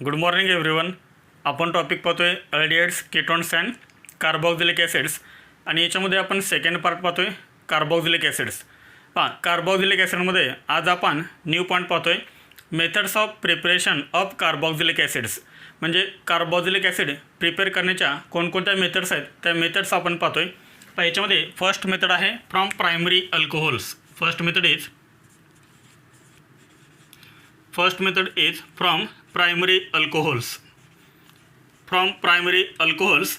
Good morning everyone. आपण topic पाहतोय aldehydes, केटॉन्स and carboxylic acids आणि याच्यामध्ये आपण सेकंड पार्ट पाहतोय कार्बोक्सिलिक ॲसिड्स. कार्बोक्सिलिक ॲसिडमध्ये आज आपण न्यू पॉईंट पाहतोय methods of preparation of carboxylic acids. म्हणजे कार्बोक्सिलिक ॲसिड प्रिपेअर करण्याच्या कोणकोणत्या मेथड्स आहेत त्या मेथड्स आपण पाहतोय. याच्यामध्ये फर्स्ट मेथड आहे from primary alcohols. First method is from primary alcohols. From primary alcohols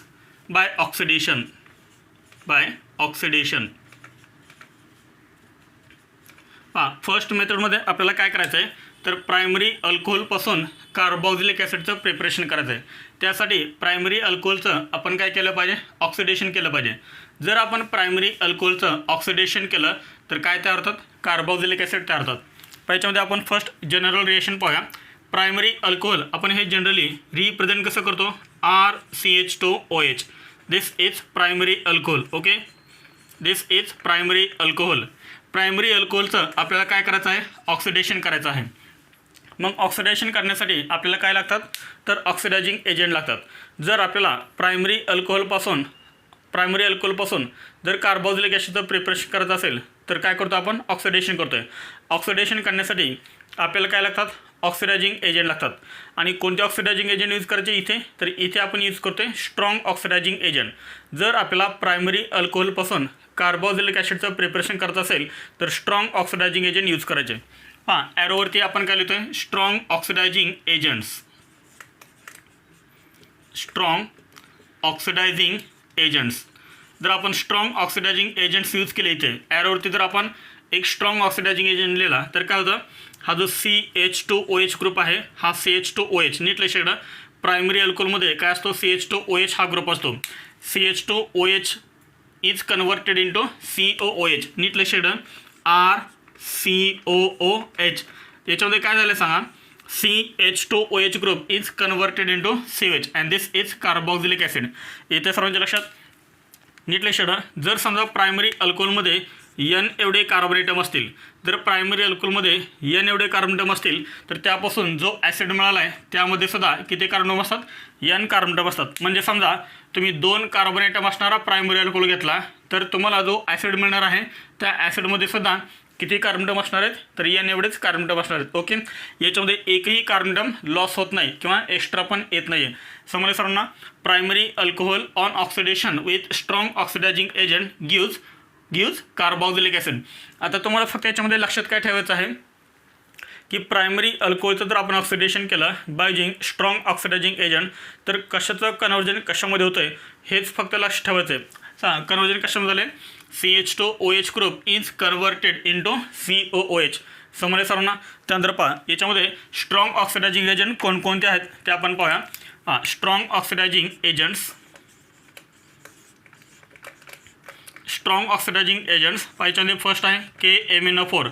by oxidation. First मेथडमध्ये आपल्याला काय करायचं आहे तर प्रायमरी अल्कोहोलपासून कार्बोक्सिलिक ॲसिडचं प्रिपरेशन करायचं आहे. त्यासाठी प्रायमरी अल्कोहोलचं आपण काय केलं पाहिजे, ऑक्सिडेशन केलं पाहिजे. जर आपण प्रायमरी अल्कोहोलचं ऑक्सिडेशन केलं तर काय तयार होतात, कार्बोक्सिलिक ॲसिड तयार होतात. याच्यामध्ये आपण फर्स्ट जनरल रिएक्शन पाहूया. प्रायमरी अल्कोहोल आपण हे जनरली रिप्रेझेंट कसं करतो, RCH2OH. This is primary alcohol. Okay, this is primary alcohol. Primary अल्कोहोलचं आपल्याला काय करायचं आहे, ऑक्सिडेशन करायचं आहे. मग ऑक्सिडेशन करण्यासाठी आपल्याला काय लागतात तर ऑक्सिडायझिंग एजंट लागतात. जर आपल्याला प्रायमरी अल्कोहोलपासून जर कार्बोक्सिलिक ॲसिडचं प्रिपरेशन करायचं असेल तर काय करतो आपण, ऑक्सिडेशन करतो आहे. ऑक्सिडेशन करण्यासाठी आपल्याला काय लागतात, ऑक्सिडायझिंग एजंट लागतात. आणि कोणते ऑक्सिडायझिंग एजंट यूज करायचे इथे तर इथे आपण यूज करतो आहे स्ट्रॉंग ऑक्सिडायझिंग एजंट. जर आपल्याला प्रायमरी अल्कोहोलपासून कार्बोक्सिलिक ॲसिडचं प्रिपरेशन करत असेल तर स्ट्रॉंग ऑक्सिडायझिंग एजंट यूज करायचे. ॲरोवरती आपण काय लिहितो आहे, strong oxidising agents. Strong oxidising agents. जर आपण स्ट्रॉंग ऑक्सिडायझिंग एजंट्स यूज केले इथे ॲरोवरती जर आपण एक स्ट्रॉंग ऑक्सिडायझिंग एजंट लिहिला तर काय होतं, हा जो CH2OH ग्रुप आहे हा CH2OH नीट लक्षात. प्रायमरी अल्कोहोलमध्ये काय असतो, CH2OH हा ग्रुप असतो. CH2OH is converted into COOH. नीट लक्षात, RCOOH. याच्यामध्ये काय झालं सांगा, CH2OH group is converted into COH and this is carboxylic acid. येथे सर्वांच्या लक्षात नीट लक्षात. जर समजा प्रायमरी अल्कोहोलमध्ये N एवढे कार्बन ॲटम असतील, जर प्रायमरी अल्कोहोलमध्ये N एवढे कार्बन ॲटम असतील तर त्यापासून जो ॲसिड मिळाला आहे त्यामध्ये सुद्धा किती कार्बन ॲटम असतात, N कार्बन ॲटम असतात. म्हणजे समजा तुम्ही 2 कार्बन ॲटम असणारा प्रायमरी अल्कोहोल घेतला तर तुम्हाला जो ॲसिड मिळणार आहे त्या ॲसिडमध्ये सुद्धा किती कार्बन ॲटम असणार आहेत तर N एवढेच कार्बन ॲटम असणार आहेत. ओके, याच्यामध्ये एकही कार्बन ॲटम लॉस होत नाही किंवा एक्स्ट्रा पण येत नाही आहे. समजले सर्वांना. Primary alcohol on oxidation with strong oxidizing agent gives carboxylic acid. आता तुम्हाला फक्त याच्यामध्ये लक्षात काय ठेवायचं आहे की प्रायमरी अल्कोहोलचं जर आपण ऑक्सिडेशन केलं by using strong oxidising agent तर कशाचं कन्व्हर्जन कशामध्ये होतं आहे हेच फक्त लक्ष ठेवायचं आहे. कन्व्हर्जन कशामध्ये झालं, CH2OH group is converted into COOH. समजले सर्वांना. त्यानंतर पहा याच्यामध्ये स्ट्रॉंग ऑक्सिडायझिंग एजंट कोणकोणते आहेत ते आपण पाहूया. Strong oxidising agents. Strong oxidising agents याच्यामध्ये फर्स्ट आहे KMnO4.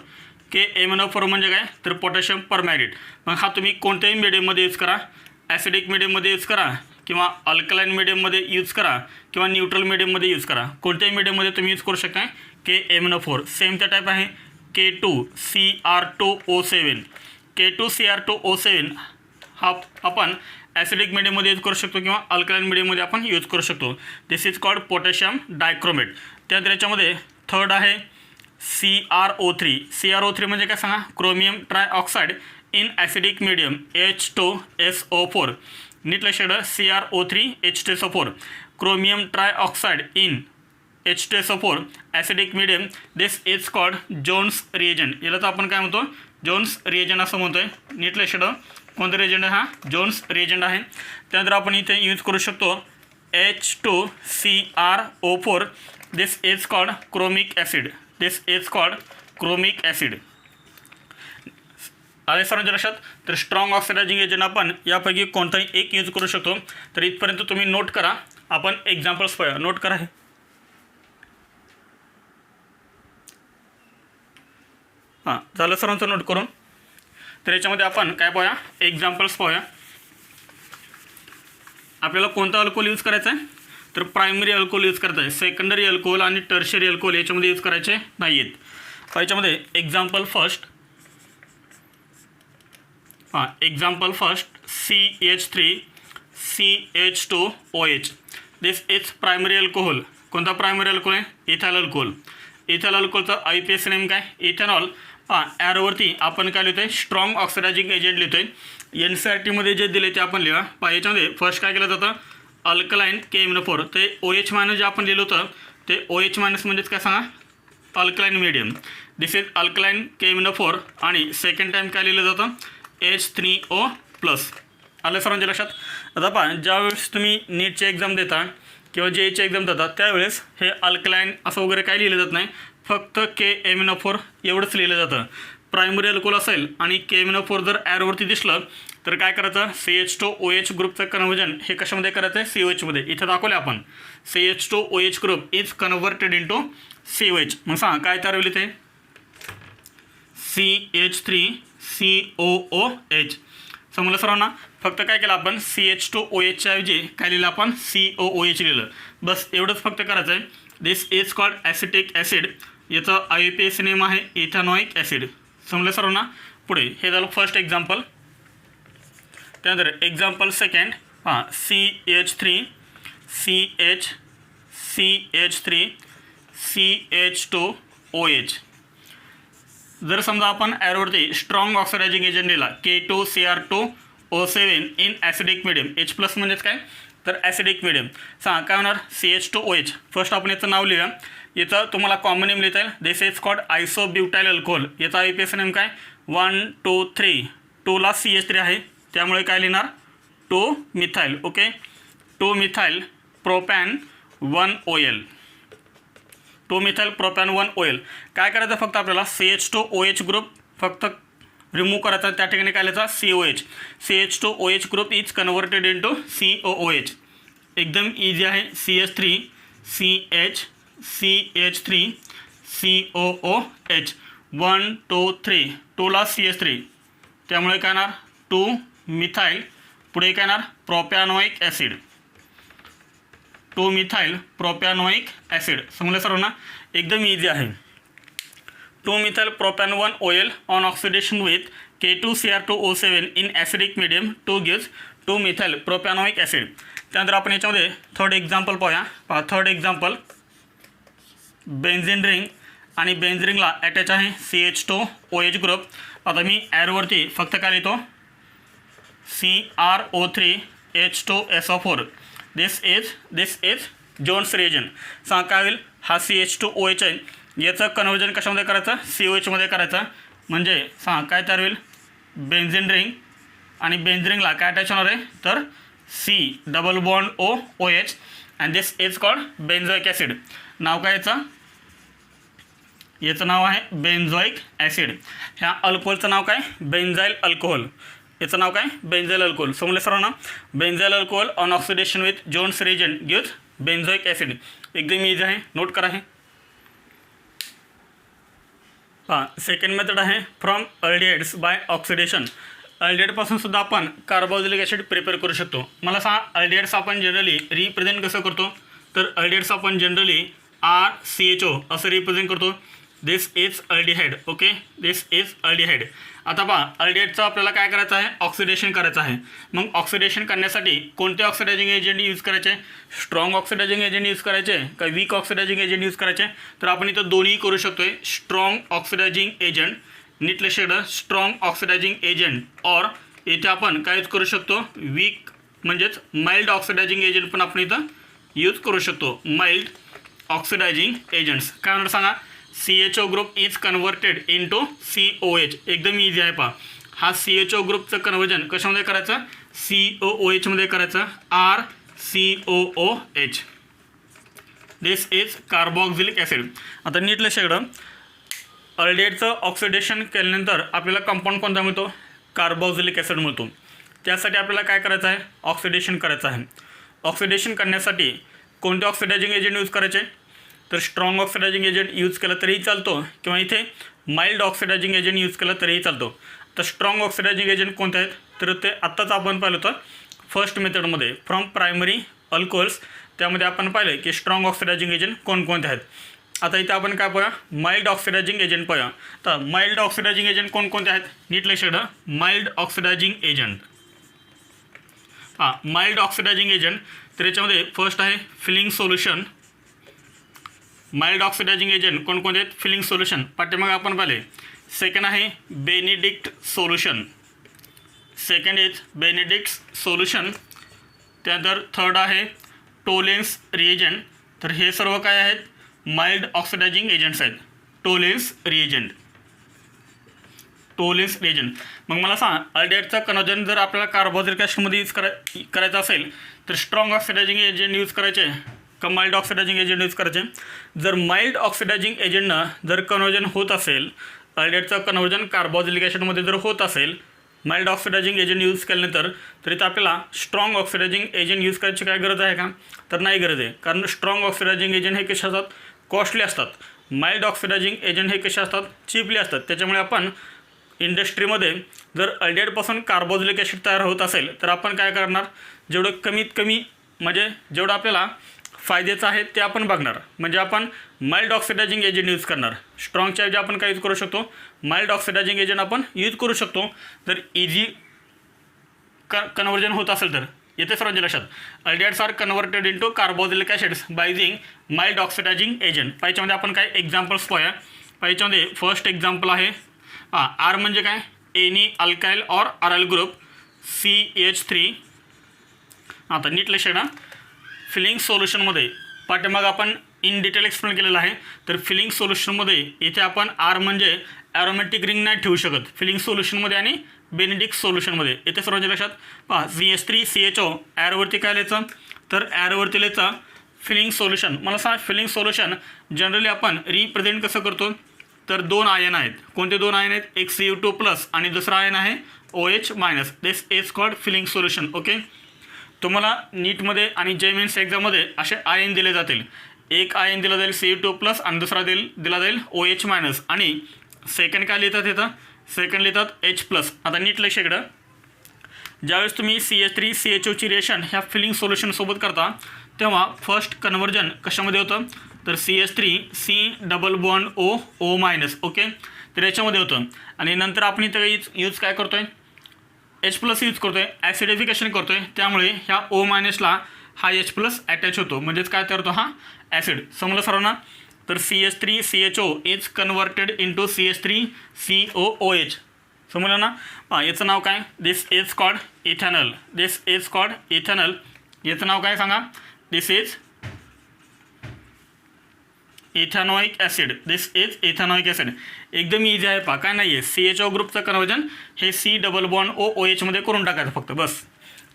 KMnO4 म्हणजे काय तर पोटॅशियम परमॅंगनेट. मग हा तुम्ही कोणत्याही मीडियममध्ये यूज करा, ॲसिडिक मीडियममध्ये यूज करा किंवा अल्कलाईन मीडियममध्ये यूज करा किंवा न्यूट्रल मीडियममध्ये यूज करा. कोणत्याही मीडियममध्ये तुम्ही यूज करू शकता KMnO4. सेम त्या टाईप आहे K2Cr2O7. K2Cr2O7 हा आपण ॲसिडिक मीडियममध्ये यूज करू शकतो किंवा अल्कलाईन मीडियममध्ये आपण यूज करू शकतो. This is called potassium dichromate. त्यानंतर याच्यामध्ये थर्ड आहे CrO3. CrO3 म्हणजे काय सांगा, chromium trioxide in acidic medium H2SO4. नीट लक्षात, CrO3 H2SO4 chromium trioxide in H2SO4 acidic medium. This is called Jones reagent. याला तर आपण काय म्हणतो, जोन्स रिएजंट असं म्हणतो आहे. नीट लक्षात, कोणता रिएजंट आहे हा, जोन्स रिएजंट आहे. त्यानंतर आपण इथे यूज करू शकतो H2CrO4. This is called chromic acid. आले सर्वांच्या लक्षात. तर स्ट्रॉंग ऑक्सिडायझिंग एजंट आपण यापैकी कोणताही एक यूज करू शकतो. तर इथपर्यंत तुम्ही नोट करा. आपण एक्झाम्पल्स पाहूया. नोट करा हे. झालं सर्वांचं नोट करून. तर याच्यामध्ये आपण काय पाहूया, एक्झाम्पल्स पाहूया. आपल्याला कोणता अल्कोहोल यूज करायचा आहे तर प्रायमरी अल्कोहोल यूज करायचा आहे. सेकंडरी अल्कोहोल आणि टर्शियरी अल्कोहोल याच्यामध्ये यूज करायचे नाही आहेत. याच्यामध्ये एक्झाम्पल फर्स्ट हां example first CH3CH2OH this is primary alcohol. कोणता प्रायमरी अल्कोहोल आहे? Ethyl alcohol. इथाइल अल्कोहोलचं IUPAC नेम काय? इथेनॉल. हां ॲरोवरती आपण काय लिहितो आहे? स्ट्रॉंग ऑक्सिडायझिंग एजंट लिहितो आहे. NCERTमध्ये जे दिले ते आपण लिहा. पहा याच्यामध्ये फर्स्ट काय केलं जातं? अल्कलाईन KMnO4 ते OH मायनस जे आपण लिहिलं होतं ते OH मायनस म्हणजेच काय सांगा? Alkaline medium. This is alkaline KMnO4 आणि सेकंड टाईम काय लिहिलं जातं? H3O+. आलं सर्वांच्या लक्षात? आता पहा ज्यावेळेस तुम्ही नीटची एक्झाम देता किंवा JEEची एक्झाम देता त्यावेळेस हे अल्कलाईन असं वगैरे काय लिहिलं जात नाही, फक्त KMnO4 एवढंच लिहिलं जातं. प्रायमरी अल्कोहोल असेल आणि KMnO4 जर ॲरोवरती दिसलं तर काय करायचं? CH2OH ग्रुपचं कन्व्हर्जन हे कशामध्ये करायचं आहे? COHमध्ये. इथं दाखवले आपण CH2OH group is converted into COH. मग सांगा काय तयार होईल ते? CH3COOH. समजलं सर्वांना? फक्त काय केलं आपण? CH2OHच्या ऐवजी काय लिहिलं आपण? COOH लिहिलं. बस एवढंच फक्त करायचं आहे. दिस इज कॉल्ड ॲसिटिक ॲसिड. याचं IUPAC नेम आहे इथॅनॉइक ॲसिड. समजलं सर्वांना? पुढे हे झालं फर्स्ट एक्झाम्पल. त्यानंतर एक्झाम्पल सेकंड हां CH3CH2OH. जर समजा आपण ॲरोवरती स्ट्रॉंग ऑक्सिडायझिंग एजंट लिहिला K2Cr2O7 in acidic medium. H+ म्हणजेच काय? तर ॲसिडिक मिडियम. सांगा काय होणार? CH2OH. फर्स्ट आपण याचं नाव लिहा. याचं तुम्हाला कॉमन नेम लिहिता येईल. दिस इज कॉल्ड आयसोब्युटाइल अल्कोहोल. याचा IUPAC नेम काय? 1 2 3. 2ला CH3 आहे त्यामुळे काय लिहिणार? 2 methyl. Okay 2 methyl propane 1 OL. 2 methyl propane 1 OL. काय करायचं फक्त आपल्याला? CH2OH ग्रुप फक्त रिमूव्ह करायचा. त्या ठिकाणी काय लिहायचा? COH. CH2OH group is converted into COOH. एकदम इझी आहे. CH3CH3COOH 1 2 3. 2ला CH3 त्यामुळे काय येणार? 2 मिथाइल. पुढे काय येणार? Propanoic acid. 2 methyl propanoic acid. समजलं सर्वांना? एकदम इझी आहे. 2 methyl propane 1 OL on oxidation with K2Cr2O7 in acidic medium 2 gives 2 methyl propanoic acid. त्यानंतर आपण याच्यामध्ये थर्ड एक्झाम्पल पाहूया. पहा थर्ड एक्झाम्पल बेन्झिन रिंग आणि बेन्झिन रिंगला अटॅच आहे CH2OH ग्रुप. आता मी ॲरोवरती फक्त काय लिहितो? CrO3H2SO4. This is Jones reagent. सांगा काय होईल? हा CH2OH आहे. याचं कन्व्हर्जन कशामध्ये करायचं? COHमध्ये करायचं. म्हणजे सांगा काय तयार होईल? बेन्झिन रिंग आणि बेन्झिन रिंगला काय अटॅच होणार आहे? तर C double bond OOH and this is called benzoic acid. नाव काय याचं? याचं नाव आहे बेन्झोइक ॲसिड. ह्या अल्कोहोलचं नाव काय? Benzyl alcohol. याचं नाव काय? Benzyl alcohol. समजलं सर्वांना? Benzyl alcohol on oxidation with Jones reagent gives benzoic acid. एकदम इझी आहे. नोट करा हे. हां सेकंड मेथड आहे फ्रॉम अल्डिहाइड्स बाय ऑक्सिडेशन. अल्डिहाइडपासून सुद्धा आपण कार्बोक्सिलिक ॲसिड प्रिपेअर करू शकतो. मला सांगा अल्डिहाइड्स आपण जनरली रिप्रेझेंट कसं करतो? तर अल्डिहाइड्स आपण जनरली RCHO असं रिप्रेझेंट करतो. This is aldehyde. Okay this is aldehyde. आता पहा अल्डिहाइडचं आपल्याला काय करायचं आहे? ऑक्सिडेशन करायचं आहे. मग ऑक्सिडेशन करण्यासाठी कोणते ऑक्सिडायझिंग एजंट यूज करायचे? स्ट्रॉंग ऑक्सिडायझिंग एजंट यूज करायचे का वीक ऑक्सिडायझिंग एजंट यूज करायचे? तर आपण इथं दोन्ही करू शकतो आहे. स्ट्रॉंग ऑक्सिडायझिंग एजंट नीट लक्षात स्ट्रॉंग ऑक्सिडायझिंग एजंट और इथे आपण काय यूज करू शकतो? वीक म्हणजेच माइल्ड ऑक्सिडायझिंग एजंट पण आपण इथं यूज करू शकतो. माइल्ड ऑक्सिडायझिंग एजंट्स काय म्हणणार सांगा? CHO group is converted into COH. एकदम इझी आहे पहा. हा CHO ग्रुपचं कन्व्हर्जन कशामध्ये करायचं? COOHमध्ये करायचं. RCOOH. This is carboxylic acid. आता नीट लक्षात अल्डिहाइडचं ऑक्सिडेशन केल्यानंतर आपल्याला कंपाऊंड कोणता मिळतो? कार्बोक्सिलिक ॲसिड मिळतो. त्यासाठी आपल्याला काय करायचं आहे? ऑक्सिडेशन करायचं आहे. ऑक्सिडेशन करण्यासाठी कोणते ऑक्सिडायझिंग एजंट यूज करायचे? तर स्ट्रॉंग ऑक्सिडायझिंग एजंट यूज केला तरीही चालतो किंवा इथे माइल्ड ऑक्सिडायझिंग एजंट यूज केला तरीही चालतो. तर स्ट्रॉंग ऑक्सिडायझिंग एजंट कोणते आहेत? तर ते आत्ताच आपण पाहिलं होतं फर्स्ट मेथडमध्ये फ्रॉम प्रायमरी अल्कोहोल्स. त्यामध्ये आपण पाहिलं की स्ट्रॉंग ऑक्सिडायझिंग एजंट कोणकोणते आहेत. आता इथे आपण काय पाहूया, माइल्ड ऑक्सिडायझिंग एजंट पाहूया. तर माइल्ड ऑक्सिडायझिंग एजंट कोणकोणते आहेत नीट लक्षात ठेवा. Mild oxidising agent, mild oxidising agent, तर याच्यामध्ये फर्स्ट आहे Fehling solution. Mild oxidising agent कोणकोणते आहेत, फिलिंग सोल्युशन पाठीमागे आपण पाहिले. सेकंड आहे Benedict solution, second is Benedict solution. त्यानंतर थर्ड आहे टोलेन्स रिएजंट. तर हे सर्व काय आहेत, माइल्ड ऑक्सिडायझिंग एजंट्स आहेत. टोलेन्स रिएजंट, टोलेन्स रिएजंट. मग मला सांग, अल्डिहाइडचं कन्व्हर्जन जर आपल्याला कार्बोक्सिलिक ॲसिडमध्ये यूज करायचं असेल तर स्ट्रॉंग ऑक्सिडायझिंग एजंट यूज करायचे का माइल्ड ऑक्सिडायझिंग एजंट यूज करायचे. जर माइल्ड ऑक्सिडायझिंग एजंटनं जर कन्व्हर्जन होत असेल, अल्डिहाइडचं कन्व्हर्जन कार्बोक्सिलिक ॲसिडमध्ये जर होत असेल माइल्ड ऑक्सिडायझिंग एजंट यूज केल्यानंतर, तर इथं आपल्याला स्ट्रॉंग ऑक्सिडायझिंग एजंट यूज करायची काय गरज आहे का, तर नाही गरज आहे. कारण स्ट्रॉंग ऑक्सिडायझिंग एजंट हे कसे असतात, कॉस्टली असतात. माइल्ड ऑक्सिडायझिंग एजंट हे कसे असतात, चिपली असतात. त्याच्यामुळे आपण इंडस्ट्रीमध्ये जर अल्डिहाइडपासून कार्बोक्सिलिक ॲसिड तयार होत असेल तर आपण काय करणार, जेवढं कमीत कमी म्हणजे जेवढं आपल्याला फायद्याचं आहे ते आपण बघणार. म्हणजे आपण माइल्ड ऑक्सिडायझिंग एजंट यूज करणार. स्ट्रॉंगच्या ऐवजी आपण काय यूज करू शकतो, माइल्ड ऑक्सिडायझिंग एजंट आपण यूज करू शकतो. जर इझी कन्व्हर्जन होत असेल तर. येथे सर्वांच्या लक्षात, aldehydes are converted into carboxylic acids by using mild oxidising agent. पाहिच्यामध्ये आपण काय एक्झाम्पल्स पाहूया. पाहिच्यामध्ये फर्स्ट एक्झाम्पल आहे आर म्हणजे काय, any alkyl or aryl group CH3. आता नीट लक्षात ठेवा. फिलिंग सोल्युशनमध्ये पाठीमाग आपण इन डिटेल एक्सप्लेन केलेलं आहे. तर फिलिंग सोल्युशनमध्ये इथे आपण आर म्हणजे ॲरोमॅटिक रिंग नाही ठेवू शकत फिलिंग सोल्युशनमध्ये आणि बेनिडिक्ट सोल्युशनमध्ये. इथे सर्वांच्या लक्षात पहा, CH3CHO ॲरोवरती काय लिहायचं, तर ॲरोवरती लिहायचं फिलिंग सोल्युशन. मला सांग, फिलिंग सोल्युशन जनरली आपण रिप्रेझेंट कसं करतो, तर दोन आयन आहेत. कोणते दोन आयन आहेत, एक Cu2+ आणि दुसरा आयन आहे OH-. This is called Fehling solution. Okay, तुम्हाला नीटमध्ये आणि JEE एक्झाममध्ये असे आयन दिले जातील. एक आयन दिला जाईल Cu2+ आणि दुसरा दिला जाईल OH-. आणि सेकंड काय लिहितात इथं, सेकंड लिहितात H+. आता नीट लक्ष इकडं, ज्यावेळेस तुम्ही CH3CHOची रिएक्शन ह्या फिलिंग सोल्युशनसोबत करता तेव्हा फर्स्ट कन्व्हर्जन कशामध्ये होतं, तर CH3 C double bond O okay, तर याच्यामध्ये होतं. आणि नंतर आपण इथं यूज काय करतो आहे, H+ यूज करतो आहे, ॲसिडिफिकेशन करतो आहे. त्यामुळे ह्या O- हा H+ अटॅच होतो, म्हणजेच काय तयार होतो, हा ॲसिड. समजलं सर्वांना. तर CH3CHO is converted into CH3COOH. समजलं ना. याचं नाव काय, this is called ethanol. This is called ethanol. याचं नाव काय सांगा, this is ethanoic acid. This is ethanoic acid. एकदम इझी आहे पहा, काय नाही आहे. CHO ग्रुपचं कन्वर्जन हे C डबल बॉन्ड OH मध्ये करून टाकायचं फक्त बस.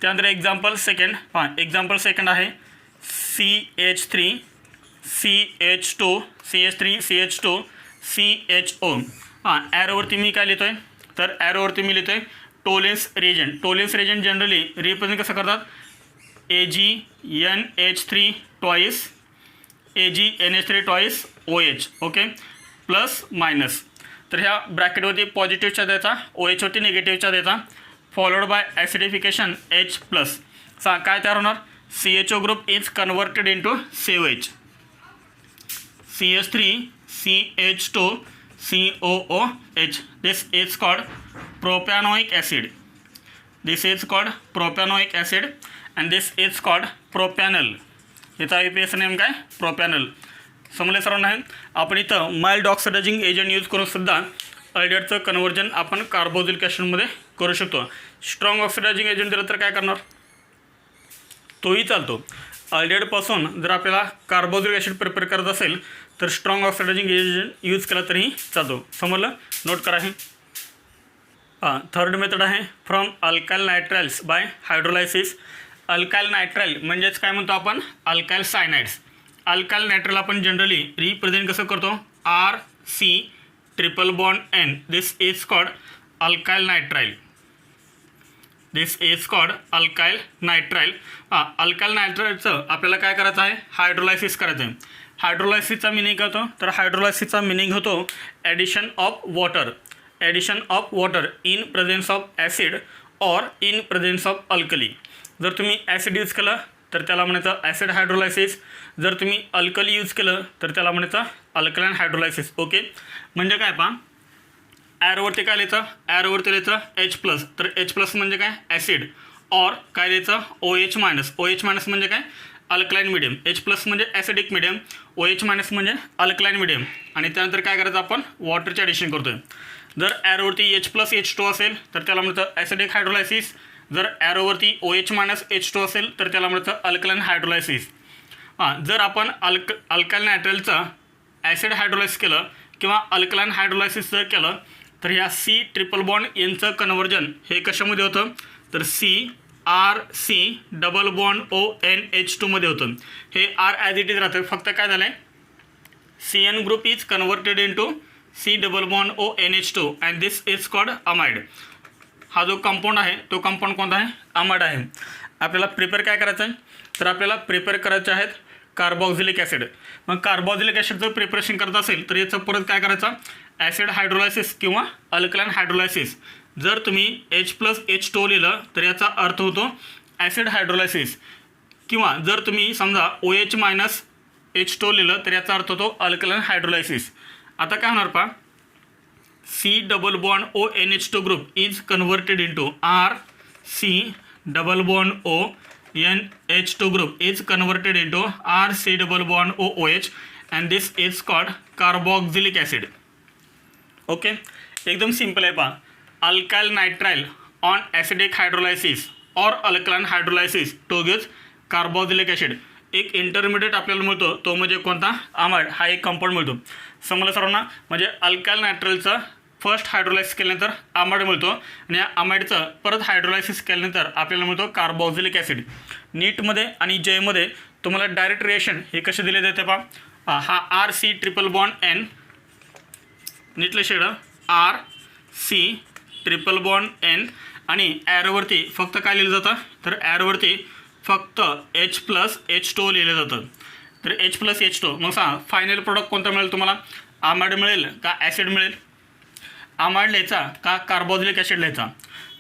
त्यानंतर एक्झाम्पल सेकंड पहा, एक्झाम्पल सेकंड आहे CH3CH2 CHO. ॲरोवरती मी काय लिहितो आहे, तर ॲरोवरती मी लिहितो आहे Tollens reagent. टोलेन्स reagent generally represent कसं करतात, AgNH3 twice AgNH3 twice OH. Okay, plus minus. तर ह्या ब्रॅकेटवरती पॉझिटिव्हच्या द्यायचा, OH वरती निगेटिव्हच्या द्यायचा, फॉलोड बाय ॲसिडिफिकेशन H+. काय तयार होणार, CHO group is converted into COH. CH3CH2COOH. This is called propionic acid. This is called propionic acid and this is called propanol. याचा IPS name काय, प्रोपॅनल. समजले सर्वांना. आहे आपण इथं माइल्ड ऑक्सिडायझिंग एजंट यूज करून सुद्धा अल्डिहाइडचं कन्वर्जन आपण कार्बोक्सिलिक ॲसिडमध्ये करू शकतो. स्ट्रॉंग ऑक्सिडायझिंग एजंट दिलं तर काय करणार, तोही चालतो. अल्डिहाइडपासून जर आपल्याला कार्बोक्सिलिक ॲसिड प्रिपेअर करत असेल तर स्ट्रॉंग ऑक्सिडायझिंग एजंट यूज केला तरीही चालतो. समजलं, नोट करा. हे थर्ड मेथड आहे from alkyl nitriles by hydrolysis. Alkyl nitrile म्हणजेच काय म्हणतो आपण, अल्काइल सायनाइड्स. अल्काइल नायट्राइल आपण जनरली रिप्रेझेंट कसं करतो, RC triple bond N. This is called alkyl nitrile. This is called alkyl nitrile. Alkyl नायट्राइलचं आपल्याला काय करायचं आहे, हायड्रोलायसिस करायचं आहे. हायड्रोलायसिसचा मिनिंग काय होतो, तर हायड्रोलायसिसचा मिनिंग होतो addition of water. Addition of water in presence of acid or in presence of alkali. जर तुम्ही ॲसिड यूज केला तर त्याला म्हणायचं ॲसिड हायड्रोलायसिस. जर तुम्ही अल्कली यूज केलं तर त्याला म्हणायचं अल्कलाइन हायड्रोलायसिस. ओके, म्हणजे काय पहा, ॲरोवरती काय लिहायचं, ॲरोवरती लिहायचं H+. तर H+ म्हणजे काय ॲसिड, ऑर काय लिहायचं OH-. OH- म्हणजे काय अल्कलाइन मिडियम. H+ म्हणजे ॲसिडिक मिडियम, OH- म्हणजे अल्कलाइन मिडियम. आणि त्यानंतर काय करायचं आपण वॉटरचे ॲडिशन करतो आहे. जर ॲरोवरती H+H2 असेल तर त्याला म्हणतं ॲसिडिक हायड्रोलायसिस. जर ॲरोवरती OH-H2 असेल तर त्याला म्हणतं अल्कलाइन हायड्रोलायसिस. जर आपण अल्काइल नायट्राइलचं ॲसिड हायड्रोलायसिस केलं किंवा अल्कलाइन हायड्रोलायसिस जर केलं तर ह्या C∧, यांचं कन्व्हर्जन हे कशामध्ये होतं, तर CrC�~ONH2 मध्ये होतं. हे R ॲज इट इज राहतं, फक्त काय झालं आहे CN group is converted into C∧ONH2 and this is called amide. हा जो कंपाऊंड आहे तो कंपाऊंड कोणता आहे, अमाइड आहे. आपल्याला प्रिपेअर काय करायचं आहे, तर आपल्याला प्रिपेअर करायचे आहेत कार्बॉक्झिलिक ॲसिड. मग कार्बॉक्झिलिक ॲसिडचं प्रिपरेशन करत असेल तर याचं परत काय करायचं, ॲसिड हायड्रोलायसिस किंवा अल्कलाइन हायड्रोलायसिस. जर तुम्ही H+H2 लिहिलं तर याचा अर्थ होतो ॲसिड हायड्रोलायसिस, किंवा जर तुम्ही समजा OH-H2 लिहिलं तर याचा अर्थ होतो अल्कलाइन हायड्रोलायसिस. आता काय होणार पहा, C∧ONH2 group is converted into RC∧ONH2 group is converted into RC∧OH and this is called carboxylic acid. Okay, एकदम सिंपल आहे पहा. Alkyl nitrile on acidic hydrolysis और alkaline hydrolysis to gives carboxylic acid. एक intermediate आपल्याला मिळतो तो म्हणजे कोणता, अमाइड. हा एक कंपाऊंड मिळतो. समजलं सर्वांना, म्हणजे अल्काइल नायट्राइलचं फर्स्ट हायड्रोलायसिस केल्यानंतर अमाइड मिळतो आणि या अमाइडचं परत हायड्रोलायसिस केल्यानंतर आपल्याला मिळतो कार्बॉक्झिलिक ॲसिड. नीटमध्ये आणि जेमध्ये तुम्हाला डायरेक्ट रिएक्शन हे कसे दिले जाते पहा. हा RC∧N नीटले शेड RC∧N आणि ॲरोवरती फक्त काय लिहिलं जातं, तर ॲरोवरती फक्त H+H2 लिहिलं जातं. तर H+H2 मग सांगा फायनल प्रोडक्ट कोणता मिळेल तुम्हाला, अमाइड मिळेल का ॲसिड मिळेल, अमाइड लिहायचा का कार्बॉक्झिलिक ॲसिड लिहायचा.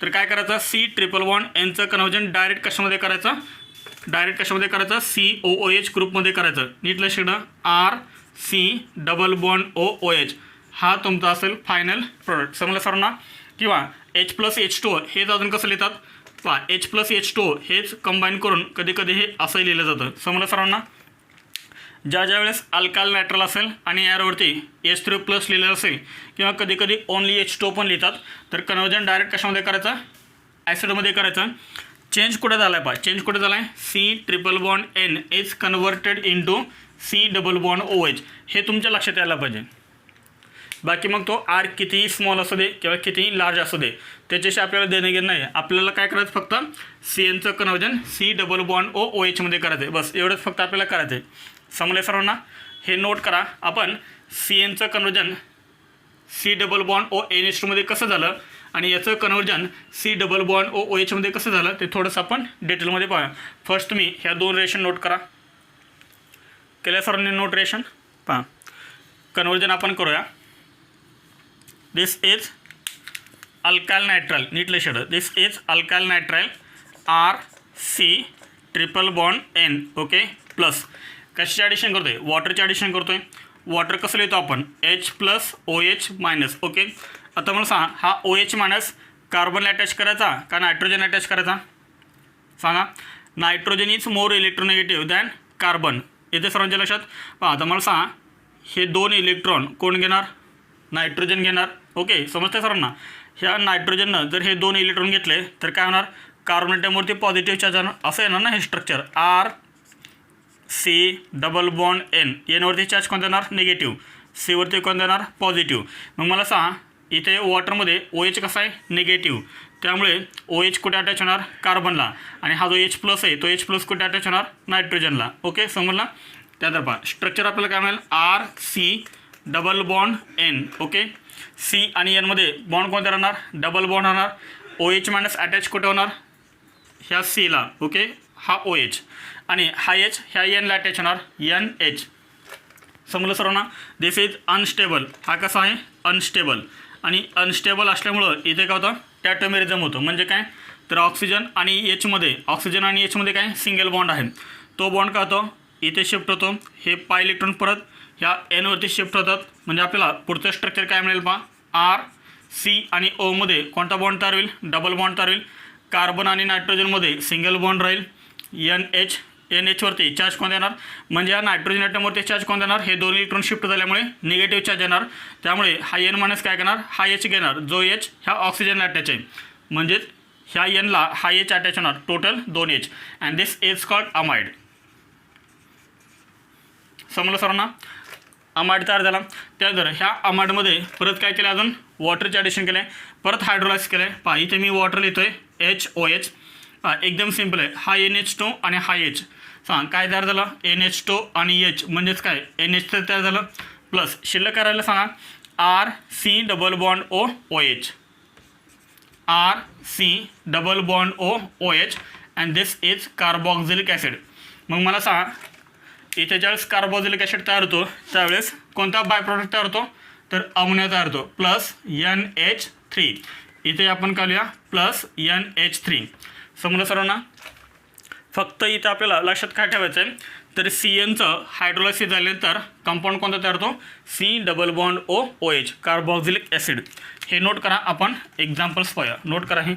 तर काय करायचं, C∧Nचं कन्व्हर्जन डायरेक्ट कशामध्ये करायचं, COOH ग्रुपमध्ये करायचं. नीटलं शेड RC∧OH हा तुमचा असेल फायनल प्रोडक्ट. समजलं सर्वांना. किंवा H+H2 हेच अजून कसं लिहितात पहा, H+H2 हेच कंबाईन करून कधी कधी हे असं लिहिलं जातं. समजलं सर्वांना. ज्या वेळेस अल्काइल नायट्राइल असेल आणि यावरती H3+ लिहिलेलं असेल किंवा कधी कधी ओनली H2 पण लिहितात, तर कन्वर्जन डायरेक्ट कशामध्ये करायचं, ॲसिडमध्ये करायचं. चेंज कुठे झाला आहे पहा, चेंज कुठे झाला आहे, C∧N is converted into C∧OH. हे तुमच्या लक्षात यायला पाहिजे. बाकी मग तो R कितीही स्मॉल असू दे किंवा कितीही लार्ज असू दे त्याच्याशी आपल्याला देणं घेणं नाही. आपल्याला काय करायचं, फक्त CNचं कन्वर्जन C∧OH मध्ये करायचं आहे, बस एवढंच फक्त आपल्याला करायचं आहे. समजले सर्वांना. हे नोट करा, आपण CNचं कन्वर्जन C∧ONH2 मध्ये कसं झालं आणि याचं कन्वर्जन C∧OH मध्ये कसं झालं ते थोडंसं आपण डिटेलमध्ये पाहूया. फर्स्ट तुम्ही ह्या दोन रिएक्शन नोट करा. केल्या सर्वांनी नोट रिएक्शन पहा. कन्वर्जन आपण करूया. दिस इज अल्काइल नायट्राइल, नीटले शेड, this is alkyl nitrile RC∧N. Okay, plus कशाचे ॲडिशन करतो आहे, वॉटरचे ॲडिशन करतो आहे. वॉटर कसं लिहितो आपण, H+OH-. ओके, आता मला सांगा हा OH- कार्बनला अटॅच करायचा का नायट्रोजन अटॅच करायचा, सांगा. Nitrogen is more electronegative than carbon. येथे सर्वांच्या लक्षात पहा. आता मला सांगा हे दोन इलेक्ट्रॉन कोण घेणार, नायट्रोजन घेणार. ओके, समजते सर्वांना. ह्या नायट्रोजननं जर हे दोन इलेक्ट्रॉन घेतले तर काय होणार, कार्बन ॲटमवरती पॉझिटिव्ह चार्ज असं येणार ना. हे स्ट्रक्चर RC∧N, Nवरती चार्ज कोणता येणार, निगेटिव्ह. Cवरती कोणता येणार, पॉझिटिव्ह. मग मला सांगा इथे वॉटरमध्ये OH कसा आहे, निगेटिव्ह. त्यामुळे OH कुठे अटॅच होणार, कार्बनला. आणि हा जो H+ आहे तो H+ कुठे अटॅच होणार, नायट्रोजनला. ओके, समजला. त्यानंतर पहा स्ट्रक्चर आपल्याला काय मिळेल, RC∧N. ओके, C आणि Nमध्ये बॉन्ड कोणता राहणार, डबल बॉन्ड होणार. OH- अटॅच कुठे होणार, ह्या Cला. ओके, हा OH आणि हा H ह्या Nला अटॅच होणार, NH. समजलं सर्वांना. दिस इज अनस्टेबल. हा कसा आहे, अनस्टेबल. आणि अनस्टेबल असल्यामुळं इथे काय होतं, टॅटोमेरिझम होतं. म्हणजे काय, तर ऑक्सिजन आणि एचमध्ये काय सिंगल बॉन्ड आहे, तो बॉन्ड का होतो इथे शिफ्ट होतो, हे पाय इलेक्ट्रॉन परत ह्या एनवरती शिफ्ट होतात, म्हणजे आपल्याला पुढचं स्ट्रक्चर काय मिळेल पहा, आर सी आणि ओमध्ये कोणता बॉन्ड तयार होईल, डबल बॉन्ड तयार होईल. कार्बन आणि नायट्रोजनमध्ये सिंगल बॉन्ड राहील. एन एचवरती चार्ज कोण देणार, म्हणजे या नायट्रोजन ॲटमवरती चार्ज कोण देणार, हे दोन इलेक्ट्रॉन शिफ्ट झाल्यामुळे निगेटिव्ह चार्ज येणार, त्यामुळे हा एन मायनस काय करणार, हा एच घेणार, जो एच ह्या ऑक्सिजनला अटॅच आहे, म्हणजेच ह्या एनला हा एच अटॅच होणार, total 2 H, and this is called amide. समजलं सर्वांना. अमाइड तयार झाला. त्यानंतर ह्या अमाइडमध्ये परत काय केलं, अजून वॉटरचे ॲडिशन केलं आहे, परत हायड्रोलाइज केलं आहे. पहा इथे मी वॉटर लिहितो आहे HOH. एकदम सिम्पल आहे, हा NH2 आणि हा H. सांग काय तयार झालं, NH2 आणि H म्हणजेच काय NH तयार झालं, प्लस शिल्लक करायला सांगा RC double bond OH, RC double bond OH, and this is carboxylic acid. मग मला सांगा इथे ज्यावेळेस कार्बोक्झिलिक ॲसिड तयार होतो त्यावेळेस कोणता बाय प्रॉडक्ट तयार होतो, तर अमोनिया तयार होतो, प्लस NH3. इथे आपण काढूया प्लस NH3. समजलं सर्वांना. फक्त इथं आपल्याला लक्षात काय ठेवायचं आहे, तर CNचं हायड्रोलायसिस झाल्यानंतर कंपाऊंड कोणता तयार होतो, C double bond OH, carboxylic acid. हे नोट करा. आपण एक्झाम्पल्स पाहूया, नोट करा. हे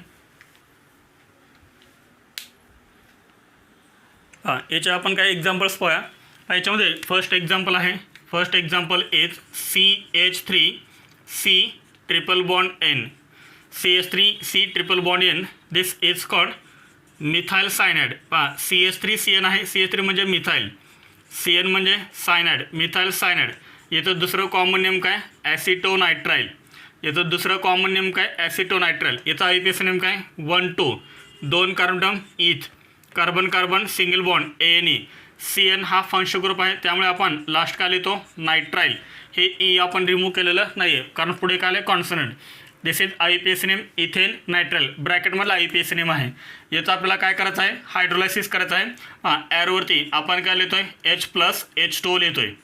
याच्या आपण काही एक्झाम्पल्स पाहूया. याच्यामध्ये फर्स्ट एक्झाम्पल आहे, first example is CH3 C triple bond N, CH3 C triple bond N, this is called methyl cyanide. पहा CH3 CN आहे, CH3 म्हणजे मिथाइल, CN म्हणजे सायनाइड, मिथाइल सायनाइड. याचं दुसरं कॉमन नेम काय, ॲसिटोनायट्राइल. याचं दुसरं कॉमन नेम काय, ॲसिटोनायट्राइल. याचा IUPAC नेम काय, 1,2, 2 कार्बन इथ, carbon carbon single bond ANE. CN हा फंक्शन ग्रुप आहे, त्यामुळे आपण लास्ट काय लिहितो, नायट्राइल. हे E आपण रिमूव्ह केलेलं नाही आहे, कारण पुढे काय आलं consonant. This is IUPAC name ethane nitrile, ब्रॅकेटमधला IUPAC नेम आहे. याचं आपल्याला काय करायचं आहे, हायड्रोलायसिस करायचं आहे. ॲरोवरती आपण काय लिहितो आहे, H+H2 लिहितो आहे.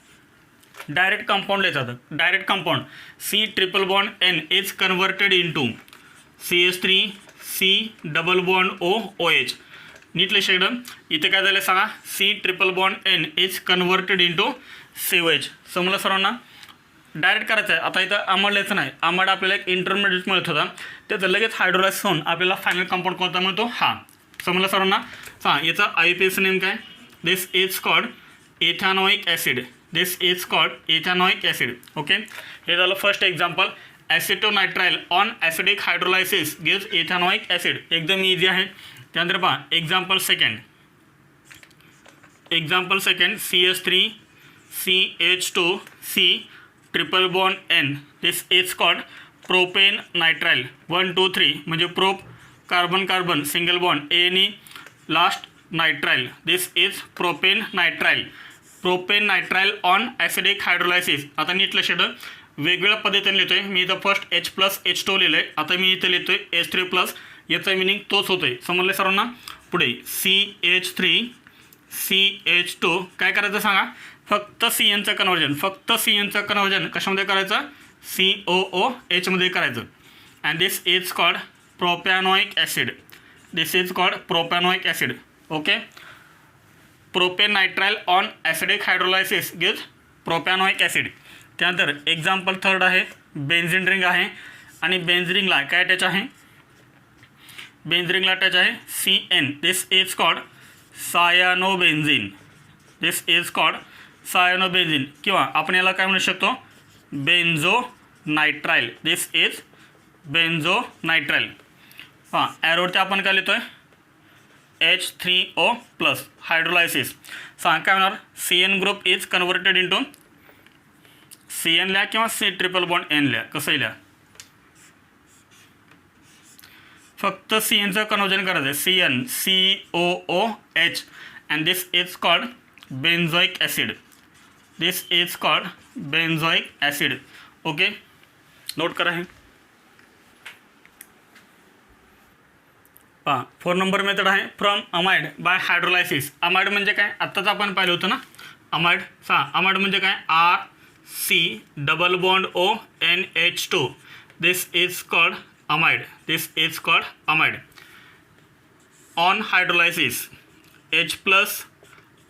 डायरेक्ट कंपाऊंड लिहितात, direct compound. C triple bond N is converted into CH3 C double bond OH. नीट लिहिलं. इथे काय झालं सांगा, C triple bond N is converted into COH. समजलं सर्वांना. डायरेक्ट करायचं आहे. आता इथं आम्हाला लिहायचं नाही, आम्हाला आपल्याला एक इंटरमिडिएट मिळत होता, त्याचं लगेच हायड्रोलाइज होऊन आपल्याला फायनल कंपाऊंड कोणता मिळतो, हा. समजलं सर्वांना. याचा IUPAC नेम काय, this is called ethanoic acid, this is called ethanoic acid. Okay, हे झालं first example. Acetonitrile on acidic hydrolysis gives ethanoic acid. एकदम इझी आहे. त्यानंतर पहा example second, CH3 CH2 C triple bond N, this is called propane nitrile. 1 2 3 म्हणजे prop, carbon carbon single bond ANE, last nitrile. This is propane nitrile. Propane nitrile on acidic hydrolysis. आता नीट लक्षात, वेगवेगळ्या पद्धतीने लिहितो आहे मी. इथं फर्स्ट H+H2 लिहिलं आहे, आता मी इथे लिहितो आहे H3+. याचा मिनिंग तोच होतो आहे. समजले सर्वांना. पुढे CH3 CH2 काय करायचं सांगा, फक्त CNचं कन्वर्जन, फक्त CNचं कन्वर्जन कशामध्ये करायचं, COOH मध्ये करायचं. And this is called propanoic acid, this is called propanoic acid. Okay, propane nitrile on acidic hydrolysis gives propanoic acid. त्यानंतर एक्झाम्पल थर्ड आहे, बेन्झिन रिंग आहे, आणि बेन्झिन रिंगला काय अटॅच आहे, बेन्झिन रिंगला अटॅच आहे CN, this is called cyanobenzene, this is called cyanobenzene. किंवा आपण याला काय म्हणू शकतो, benzo nitrile, this is benzo nitrile. ॲरोवरती आपण काय लिहितो आहे H3O+ हायड्रोलायसिस. सांग काय होणार, CN group is converted into CN लिहा किंवा C ट्रिपल बॉन्ड N लिहा, कसंही लिहा, फक्त CNचं कन्वर्जन करायचं आहे, CN COOH, and this is called benzoic acid, this is called benzoic acid. Okay, note करा. हे 4 नंबर मेथड आहे, from amide by hydrolysis. Amide म्हणजे काय, आत्ताच आपण पाहिलं होतं ना, अमाइड. अमाइड म्हणजे काय, RC double bond ONH2, this is called amide, this is called amide. On hydrolysis H plus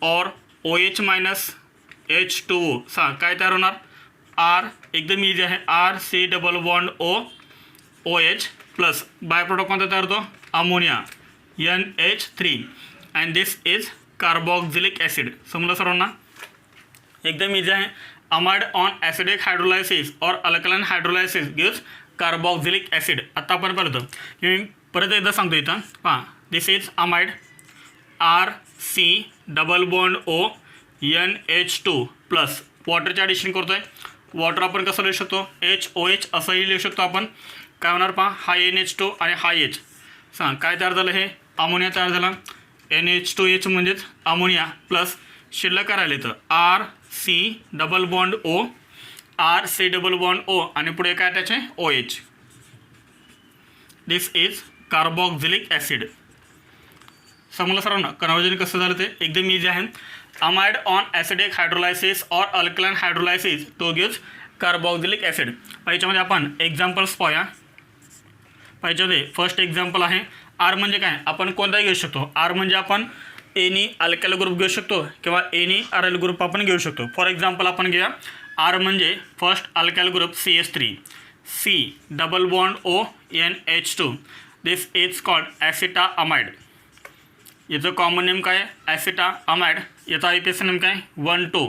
और OH मायनस H2O सांग काय तयार होणार R एकदम इझी आहे RC double bond OH plus by product कोणता तयार होतो ammonia NH3 and this is carboxylic acid. समजलं सर्वांना एकदम इझी आहे. अमाइड ऑन ॲसिडिक हायड्रोलायसिस और alkaline hydrolysis gives carboxylic acid. आता आपण पाहिलं मी परत एकदा सांगतो इथं पहा this is amide RC double bond NH2 plus वॉटरचे ॲडिशन करतो आहे. वॉटर आपण कसं लिहू शकतो HOH असंही लिहू शकतो आपण. काय होणार पहा हा NH2 आणि हा H सांग काय तयार झालं हे अमोनिया तयार झाला. NH2H म्हणजेच अमोनिया प्लस शिल्लक करायला येतं RC double bond RC double bond O आणि पुढे काय त्याचे OH. This is carboxylic acid. समजलं सर्वांना कन्वर्जन कसं झालं ते एकदम इझी आहे. अमाइड ऑन ॲसिडिक हायड्रोलायसिस और अल्कलाइन हायड्रोलायसिस तो गिव्स कार्बोक्झिलिक ॲसिड. याच्यामध्ये आपण एक्झाम्पल्स पाहूया. याच्यामध्ये फर्स्ट एक्झाम्पल आहे आर म्हणजे काय आपण कोणताही घेऊ शकतो. आर म्हणजे आपण एनी अल्काइल ग्रुप घेऊ शकतो किंवा एनी आरएल ग्रुप आपण घेऊ शकतो. फॉर एक्झाम्पल आपण घेऊया आर म्हणजे first alkyl group CH3 C double bond NH2 this is called acetamide. याचं कॉमन नेम काय ॲसिटा अमाइड. याचा IPS नेम काय 1,2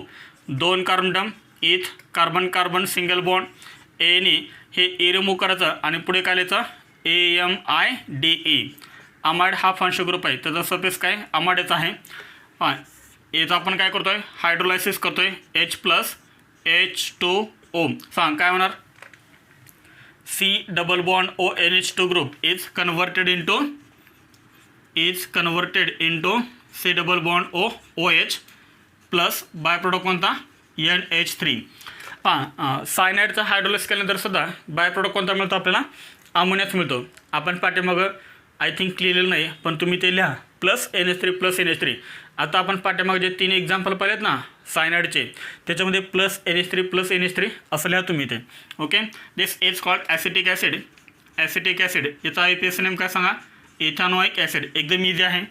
2 carbon term eth carbon carbon single bond any हे ए रिमूव्ह करायचं आणि पुढे काय लिहायचं AMIDE. अमाइड हा फंक्शन ग्रुप आहे त्याचा सफिक्स काय अमाइडच आहे. हां याचं आपण काय करतो आहे हायड्रोलायसिस करतो आहे H प्लस H2O. सांग काय होणार C double bond NH2 group is converted into C double bond OH plus by product कोणता NH3. हां सायनाईडचा हायड्रोलायसिस केल्यानंतर सुद्धा बाय प्रोडक्ट कोणता मिळतो आपल्याला अमोनियाच मिळतो. आपण पाठीमागं आय थिंक लिहिलेलं नाही पण तुम्ही ते लिहा प्लस NH3 प्लस NH3. आता आपण पाठीमागे जे 3 एक्झाम्पल पाहिलेत ना सायनाईडचे त्याच्यामध्ये प्लस NH3 प्लस NH3 असं लिहा तुम्ही ते. Okay this is called acetic acid. Acetic acid याचा IPS नेम काय सांगा इथॅनोइक ॲसिड. एकदम इझी आहे.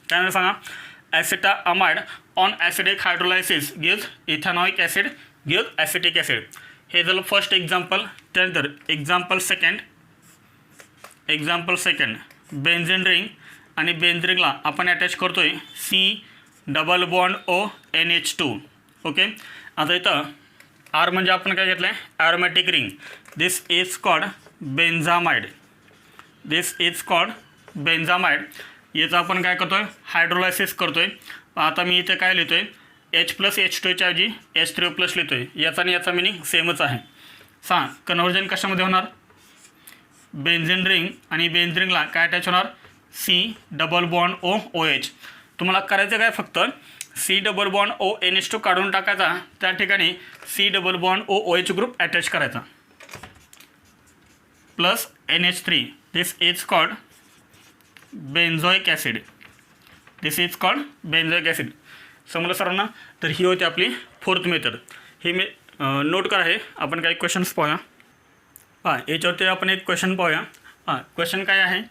त्यानंतर सांगा acetamide on acidic hydrolysis gives ethanoic acid gives acetic acid. हे झालं फर्स्ट एक्झाम्पल. त्यानंतर एक्झाम्पल सेकंड बेन्झिन रिंग आणि बेन्झिन रिंगला आपण अटॅच करतो आहे C double bond NH2. Okay आता इथं आर म्हणजे आपण काय घेतलं आहे aromatic ring. This is called benzamide. याचं आपण काय करतो आहे हायड्रोलायसिस करतो आहे. आता मी इथे काय लिहितो आहे H प्लस H2च्या ऐवजी H3O प्लस लिहितो आहे. याचा आणि याचा मिनिंग सेमच आहे. सांग कन्वर्जन कशामध्ये होणार बेन्झिन रिंग आणि बेन्झिन रिंगला काय अटॅच होणार C डबल बॉन्ड OH. तुम्हाला करायचं काय फक्त C डबल बॉन्ड NH2 काढून टाकायचा त्या ठिकाणी C double bond OH group attach करायचा plus NH3. This is called benzoic acid. समजलं सर्वांना. तर ही होती आपली फोर्थ मेथड. ही मी नोट करा आहे. आपण काही क्वेश्चन्स पाहूया. हां याच्यावरती आपण एक क्वेश्चन पाहूया. हां क्वेश्चन काय आहे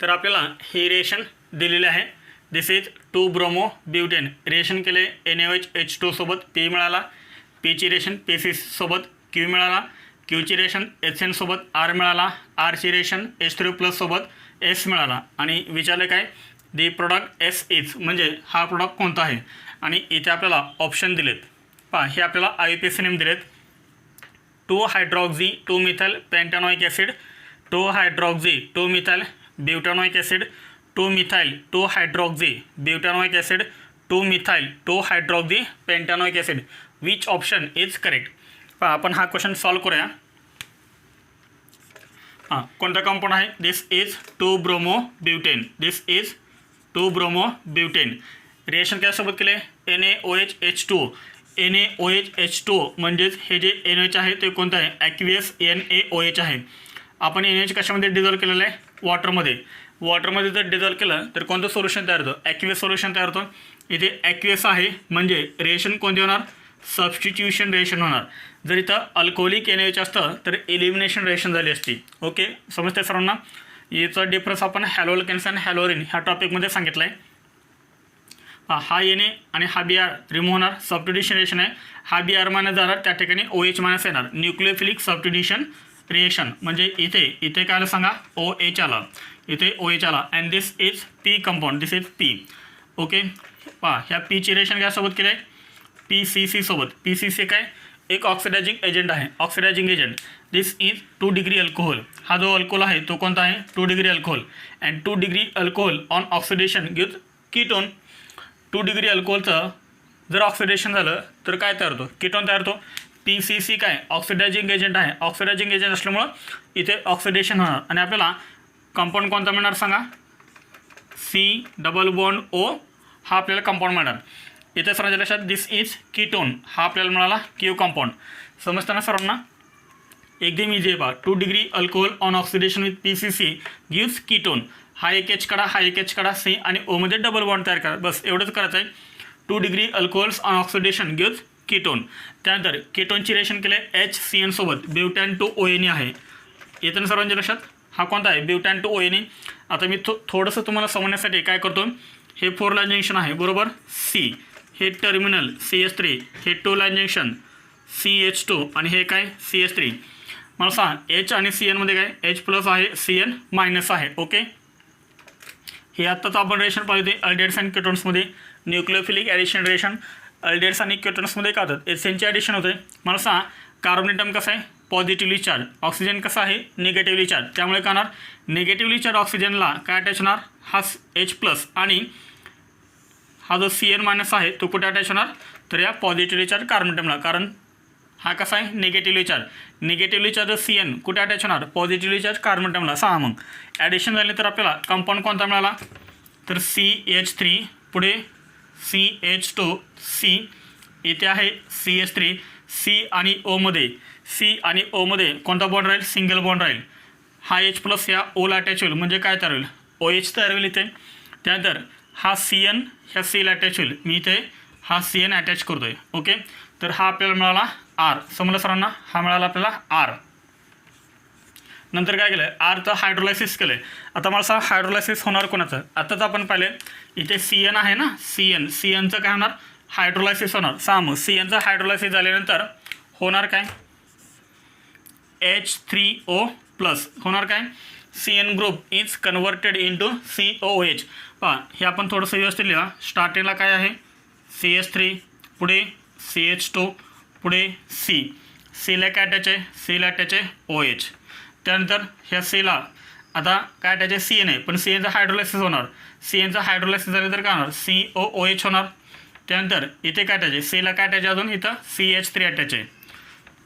तर आपल्याला हे रिएक्शन दिलेले आहे. दिस इज 2 ब्रोमो ब्युटेन. रिएक्शन केले NaOH H2 सोबत P मिळाला. Pची रिएक्शन PC सोबत Q मिळाला. Qची रिएक्शन HN सोबत R मिळाला. Rची रिएक्शन H3O प्लस सोबत S मिळाला. आणि विचारले काय दी प्रोडक्ट S इज म्हणजे हा प्रोडक्ट कोणता आहे. आणि इथे आपल्याला ऑप्शन दिलेत. पहा हे आपल्याला IPS नेम दिलेत 2 hydroxy 2 methyl pentanoic acid 2 hydroxy 2 methyl butanoic acid 2 methyl 2 hydroxy butanoic acid 2 methyl 2 hydroxy pentanoic acid. Which option is correct. पहा आपण हा क्वेश्चन सॉल्व करूया. हां कोणता कंपाऊंड आहे दिस इज 2 ब्रोमो ब्युटेन. रिएक्शन त्यासोबत केले NaOH H2O. NaOH H2O म्हणजेच हे जे NaOH आहे ते कोणतं आहे ॲक्वियस NaOH आहे. आपण NaOH कशामध्ये डिझॉल्व केलेलं आहे वॉटरमध्ये जर डिझॉल्व केलं तर कोणतं सोल्युशन तयार होतं ॲक्वियस सोल्युशन तयार होतं. इथे ॲक्वियस आहे म्हणजे रिएक्शन कोणते होणार सबस्टिट्यूशन रिएक्शन होणार. जर इथं अल्कोहोलिक NaOH असतं तर एलिमिनेशन रिएक्शन झाली असती. ओके समजते सर्वांना. याचा डिफरन्स आपण हॅलोअल्केन्स आणि हॅलोरिन ह्या टॉपिकमध्ये सांगितलं आहे. हा येणे आणि हा बी आर रिमूव्ह होणार, सबस्टिट्यूशन रिएक्शन आहे. हा बी आर मायनस जाणार, त्या ठिकाणी OH मायनस येणार, न्यूक्लियोफिलिक सबस्टिट्यूशन रिएक्शन. म्हणजे इथे काय आलं सांगा, OH आला, इथे OH आला. And this is P compound, this is P. Okay, पहा ह्या Pची रिएक्शन काय केलं आहे, PCC सोबत. PCC काय, एक ऑक्सिडायझिंग एजंट आहे, oxidising agent. This is 2 degree alcohol. हा जो अल्कोहोल आहे तो कोणता आहे, 2 degree alcohol. And 2 degree alcohol on oxidation give ketone. 2 degree अल्कोहोलचं जर ऑक्सिडेशन झालं तर काय तयार होतो, कीटोन तयार होतो. PCC काय, ऑक्सिडायझिंग एजंट आहे, ऑक्सिडायझिंग एजंट असल्यामुळं इथे ऑक्सिडेशन होणार आणि आपल्याला कंपाऊंड कोणता मिळणार सांगा, C डबल बॉन्ड O हा आपल्याला कंपाऊंड मिळणार. इथे सर्वांच्या लक्षात दिस इज कीटोन, हा आपल्याला मिळाला क्यू कंपाऊंड. समजताना सर्वांना एकदम इझी आहे. पहा 2 degree alcohol on oxidation with PCC gives ketone. हा एक H काढा, हा एक H काढा, C आणि O मध्ये डबल बॉन्ड तयार करा, बस एवढंच करायचं आहे. 2 degree alcohols on oxidation gives ketone. त्यानंतर कीटोनची रिएक्शन केले HCN सोबत, ब्युटॅन टू ONE आहे. येतं सर्वांच्या लक्षात, हा कोणता आहे, ब्युटॅन टू ONE. आता मी थोडंसं तुम्हाला समजण्यासाठी काय करतो, हे 4 लाईन जंक्शन आहे बरोबर, C हे टर्मिनल CH3, हे 2 लाईन जंक्शन CH2 आणि हे काय CH3. मला सांग H आणि CN मध्ये काय, H प्लस आहे, CN मायनस आहे. ओके, हे आत्ताच आपण रिएक्शन पाहिजे अल्डेट्स आणि केटोन्समध्ये. न्यूक्लियोफिलिक ॲडिशन रिएक्शन अल्डेट्स आणि केटोन्समध्ये काय होतात, एसएनचे ॲडिशन होते. मला सांग कार्बोनेटम कसा आहे, पॉझिटिव्हली चार्ज, ऑक्सिजन कसा आहे, निगेटिव्हली चार्ज. त्यामुळे काय होणार, निगेटिव्हली चार्ज ऑक्सिजनला काय अटॅच होणार, हा H प्लस आणि हा जो CN मायनस आहे तो कुठे अटॅच होणार, तर या पॉझिटिव्हली चार्ज कार्बोनेटमला. कारण हा कसा आहे, negatively charge. Negatively charge CN कुठे अटॅच होणार, पॉझिटिव्हली चार्ज कार्बोनेटमला. सहा मग ॲडिशन झाले तर आपल्याला कंपाऊंड कोणता मिळाला, तर CH3 पुढे CH2 C, इथे आहे CH3, C आणि O मध्ये कोणता बॉन्ड राहील, सिंगल बॉन्ड राहील. हा H प्लस या Oला अटॅच होईल, म्हणजे काय तयार होईल, OH तयार होईल इथे. त्यानंतर हा CN ह्या Cला अटॅच होईल, मी इथे हा CN अटॅच करतो आहे. ओके, तर हा आपल्याला मिळाला R. समजलं सरांना, हा मिळाला आपल्याला R. नंतर काय केलं, Rचं हायड्रोलायसिस केलं आहे. आता मला सांगा हायड्रोलायसिस होणार कोणाचं, आताच आपण पाहिले इथे CN आहे ना, CNचं काय होणार, हायड्रोलायसिस होणार. मग CNचं हायड्रोलायसिस झाल्यानंतर होणार काय, H3O प्लस होणार काय, CN group is converted into COOH. पहा हे आपण थोडंसं व्यवस्थित लिहा. स्टार्टिंगला काय आहे, CH3 पुढे CH2 पुढे Cला काय अटॅच आहे, Cला अटॅच आहे OH. त्यानंतर ह्या Cला आता काय अटॅच आहे, CN आहे, पण CNचं हायड्रोलायसिस होणार. CNचं हायड्रोलायसिस झालं तर काय होणार, COOH होणार. त्यानंतर इथे काय अटॅच आहे, Cला काय अटॅच आहे, अजून इथं CH3 अटॅच आहे.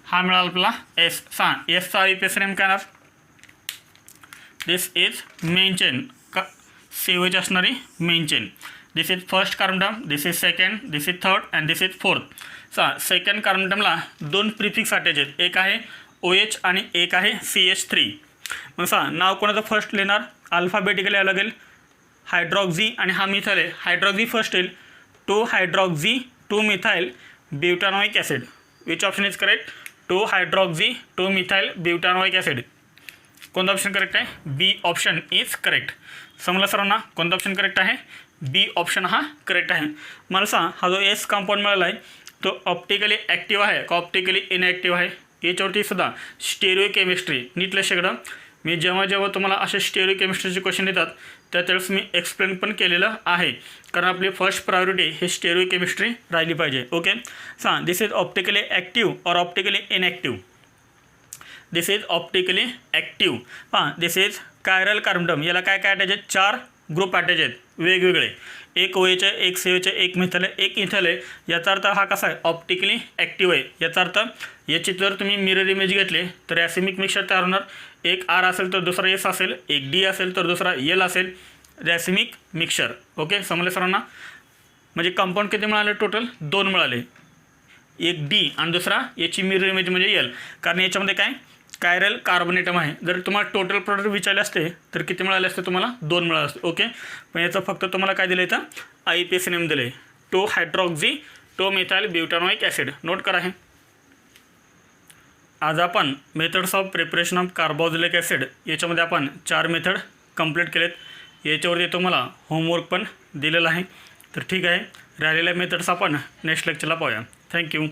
हा मिळाला आपला S. Sचा IUPAC नेम काय येणार, this is main chain, COH असणारी main chain. This is first carbon, this is second, this is third and this is fourth. Second कार्बनला 2 प्रिफिक्स अटॅच आहेत, एक आहे OH आणि एक आहे CH3. मग नाव कोणाचं फर्स्ट लिहिणार, अल्फाबेटिकली यायला लागेल. हायड्रॉक्झी आणि हा मिथाईल आहे, हायड्रॉक्झी फर्स्ट येईल, 2 hydroxy 2 methyl butanoic acid. Which option is correct, 2 hydroxy 2 methyl butanoic acid. कोणता ऑप्शन करेक्ट आहे, B ऑप्शन इज करेक्ट. समजलं सर्वांना, कोणता ऑप्शन करेक्ट आहे, B ऑप्शन हा करेक्ट आहे. मला सांग हा जो S कंपाऊंड मिळाला आहे तो ऑप्टिकली ॲक्टिव्ह आहे का ऑप्टिकली इनॲक्टिव्ह आहे. याच्यावरती सुद्धा स्टेरिओ केमिस्ट्री नीट लक्षात. मी जेव्हा तुम्हाला असे स्टेरिओ केमिस्ट्रीचे क्वेश्चन येतात त्यावेळेस मी एक्सप्लेन पण केलेलं आहे, कारण आपली फर्स्ट प्रायोरिटी हे स्टेरिओ केमिस्ट्री राहिली पाहिजे. Okay, this is optically active or optically inactive. This is optically active. This is chiral carbon atom, याला काय काय अटॅच आहेत, 4 ग्रुप अटॅच आहेत वेगवेगळे, एक OH आहे, एक CH आहे, एक मिथाईल आहे, एक इथाईल आहे. याचा अर्थ हा कसा आहे, ऑप्टिकली ॲक्टिव्ह आहे. याचा अर्थ याची जर तुम्ही मिरर इमेज घेतले तर रॅसिमिक मिक्सचर तयार होणार. एक R असेल तर दुसरा S असेल, एक D असेल तर दुसरा L असेल, रॅसिमिक मिक्सचर. ओके, समजले सरांना. म्हणजे कंपाऊंड किती मिळाले, टोटल 2 मिळाले, एक D आणि दुसरा याची मिरर इमेज म्हणजे L. कारण याच्यामध्ये काय कायरल कार्बोनेटम आहे. जर तुम्हाला टोटल प्रोडक्ट विचारले असते तर किती मिळाले असते, तुम्हाला 2 मिळाले असते. ओके, पण याचं फक्त तुम्हाला काय दिलं इथं IUPAC नेम दिले, 2 hydroxy 2 methyl butanoic acid. Note करा हे. आज आपण methods of preparation of carboxylic acid याच्यामध्ये आपण 4 मेथड कंप्लीट केलेत। याच्यावरती तुम्हाला होमवर्क पण दिलेला आहे। तर ठीक आहे, राहिलेल्या मेथड्स आपण नेक्स्ट लेक्चरला पाहूया। थँक्यू।